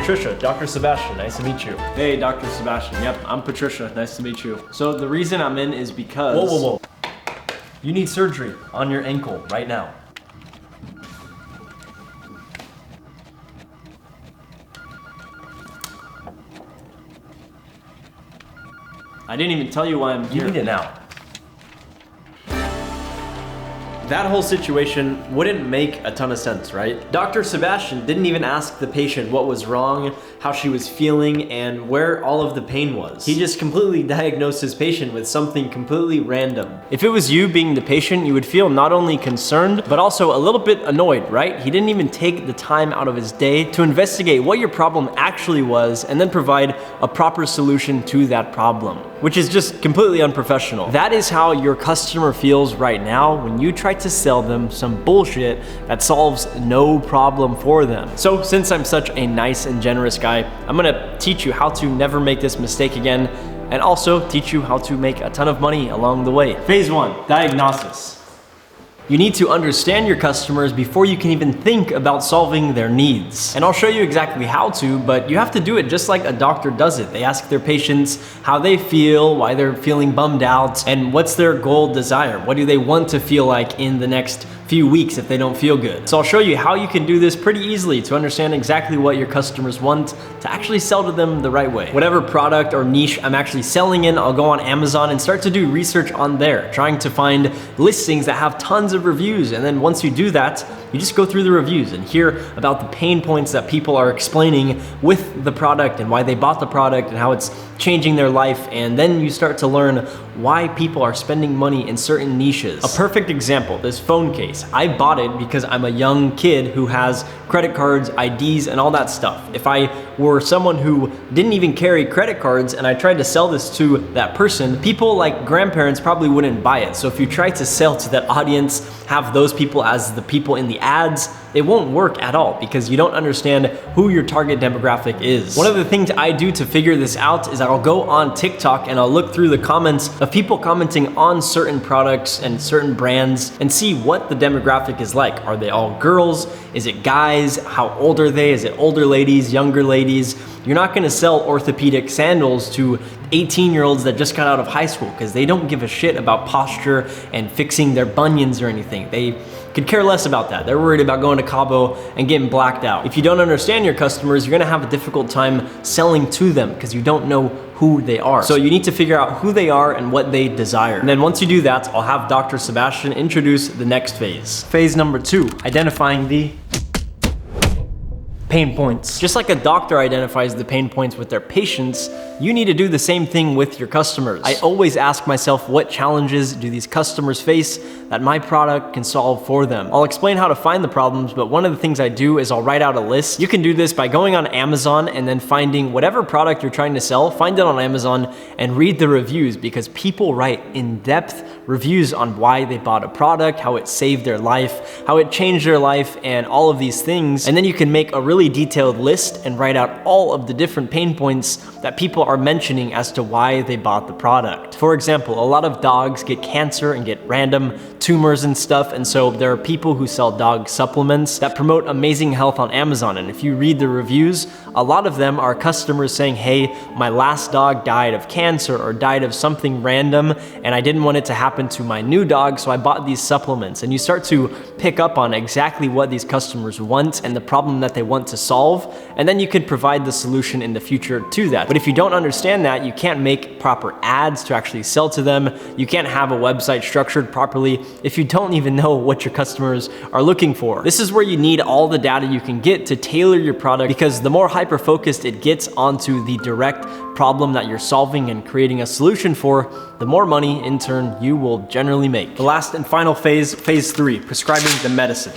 Patricia, Dr. Sebastian, nice to meet you. Hey, Dr. Sebastian. Yep, I'm Patricia. Nice to meet you. So the reason I'm in is because... Whoa. You need surgery on your ankle right now. I didn't even tell you why I'm here. You need it now. That whole situation wouldn't make a ton of sense, right? Dr. Sebastian didn't even ask the patient what was wrong, how she was feeling, and where all of the pain was. He just completely diagnosed his patient with something completely random. If it was you being the patient, you would feel not only concerned, but also a little bit annoyed, right? He didn't even take the time out of his day to investigate what your problem actually was and then provide a proper solution to that problem, which is just completely unprofessional. That is how your customer feels right now when you try to sell them some bullshit that solves no problem for them. So since I'm such a nice and generous guy, I'm gonna teach you how to never make this mistake again, and also teach you how to make a ton of money along the way. Phase 1, diagnosis. You need to understand your customers before you can even think about solving their needs. And I'll show you exactly how to, but you have to do it just like a doctor does it. They ask their patients how they feel, why they're feeling bummed out, and what's their goal desire. What do they want to feel like in the next few weeks if they don't feel good? So I'll show you how you can do this pretty easily to understand exactly what your customers want to actually sell to them the right way. Whatever product or niche I'm actually selling in, I'll go on Amazon and start to do research on there, trying to find listings that have tons of reviews. And then once you do that, you just go through the reviews and hear about the pain points that people are explaining with the product and why they bought the product and how it's changing their life. And then you start to learn why people are spending money in certain niches. A perfect example, this phone case. I bought it because I'm a young kid who has credit cards, IDs, and all that stuff. If I were someone who didn't even carry credit cards and I tried to sell this to that person, people like grandparents probably wouldn't buy it. So if you try to sell to that audience, have those people as the people in the ads, it won't work at all because you don't understand who your target demographic is. One of the things I do to figure this out is that I'll go on TikTok and I'll look through the comments of people commenting on certain products and certain brands and see what the demographic is like. Are they all girls? Is it guys? How old are they? Is it older ladies, younger ladies? You're not gonna sell orthopedic sandals to 18-year-olds that just got out of high school because they don't give a shit about posture and fixing their bunions or anything. They could care less about that. They're worried about going to Cabo and getting blacked out. If you don't understand your customers, you're gonna have a difficult time selling to them because you don't know who they are. So you need to figure out who they are and what they desire. And then once you do that, I'll have Dr. Sebastian introduce the next phase. Phase number 2, identifying the pain points. Just like a doctor identifies the pain points with their patients, you need to do the same thing with your customers. I always ask myself, what challenges do these customers face that my product can solve for them? I'll explain how to find the problems, but one of the things I do is I'll write out a list. You can do this by going on Amazon and then finding whatever product you're trying to sell, find it on Amazon and read the reviews because people write in-depth reviews on why they bought a product, how it saved their life, how it changed their life, and all of these things. And then you can make a really detailed list and write out all of the different pain points that people are mentioning as to why they bought the product. For example, a lot of dogs get cancer and get random tumors and stuff, and so there are people who sell dog supplements that promote amazing health on Amazon. And if you read the reviews, a lot of them are customers saying, hey, my last dog died of cancer or died of something random and I didn't want it to happen to my new dog, so I bought these supplements. And you start to pick up on exactly what these customers want and the problem that they want to solve, and then you could provide the solution in the future to that. But if you don't understand that, you can't make proper ads to actually sell to them. You can't have a website structured properly if you don't even know what your customers are looking for. This is where you need all the data you can get to tailor your product, because the more hyper-focused it gets onto the direct problem that you're solving and creating a solution for, the more money in turn you will generally make. The last and final phase, phase 3, prescribing the medicine.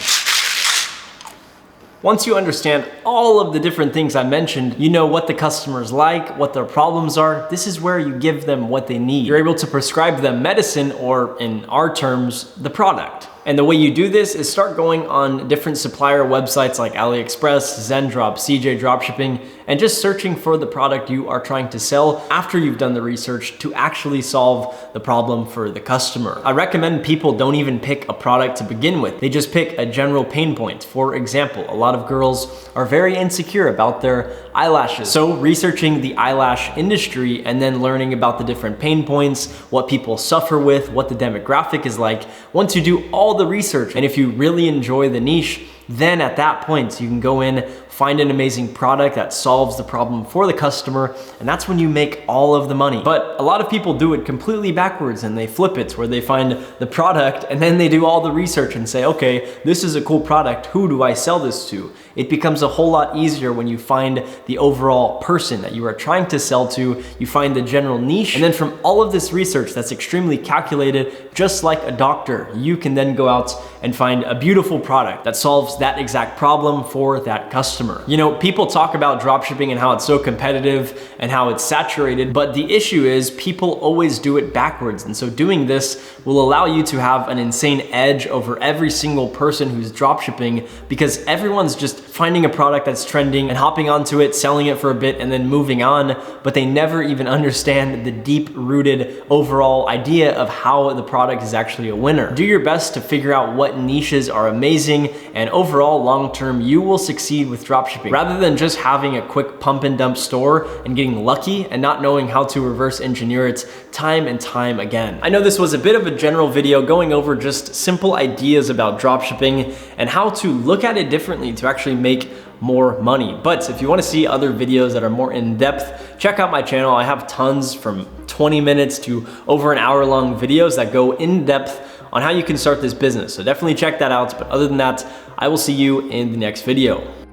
Once you understand all of the different things I mentioned, you know what the customers like, what their problems are. This is where you give them what they need. You're able to prescribe them medicine, or in our terms, the product. And the way you do this is start going on different supplier websites like AliExpress, Zendrop, CJ Dropshipping, and just searching for the product you are trying to sell after you've done the research to actually solve the problem for the customer. I recommend people don't even pick a product to begin with. They just pick a general pain point. For example, a lot of girls are very insecure about their eyelashes. So researching the eyelash industry and then learning about the different pain points, what people suffer with, what the demographic is like. Once you do all the research, and if you really enjoy the niche, then at that point, you can go in, find an amazing product that solves the problem for the customer, and that's when you make all of the money. But a lot of people do it completely backwards and they flip it, where they find the product and then they do all the research and say, okay, this is a cool product, who do I sell this to? It becomes a whole lot easier when you find the overall person that you are trying to sell to, you find the general niche, and then from all of this research that's extremely calculated, just like a doctor, you can then go out and find a beautiful product that solves that exact problem for that customer. You know, people talk about dropshipping and how it's so competitive and how it's saturated, but the issue is people always do it backwards. And so doing this will allow you to have an insane edge over every single person who's dropshipping, because everyone's just finding a product that's trending and hopping onto it, selling it for a bit and then moving on, but they never even understand the deep-rooted overall idea of how the product is actually a winner. Do your best to figure out what niches are amazing, and overall long-term you will succeed with dropshipping, rather than just having a quick pump and dump store and getting lucky and not knowing how to reverse engineer it time and time again. I know this was a bit of a general video going over just simple ideas about dropshipping and how to look at it differently to actually make more money. But if you want to see other videos that are more in depth, check out my channel. I have tons from 20 minutes to over an hour long videos that go in depth on how you can start this business. So definitely check that out. But other than that, I will see you in the next video.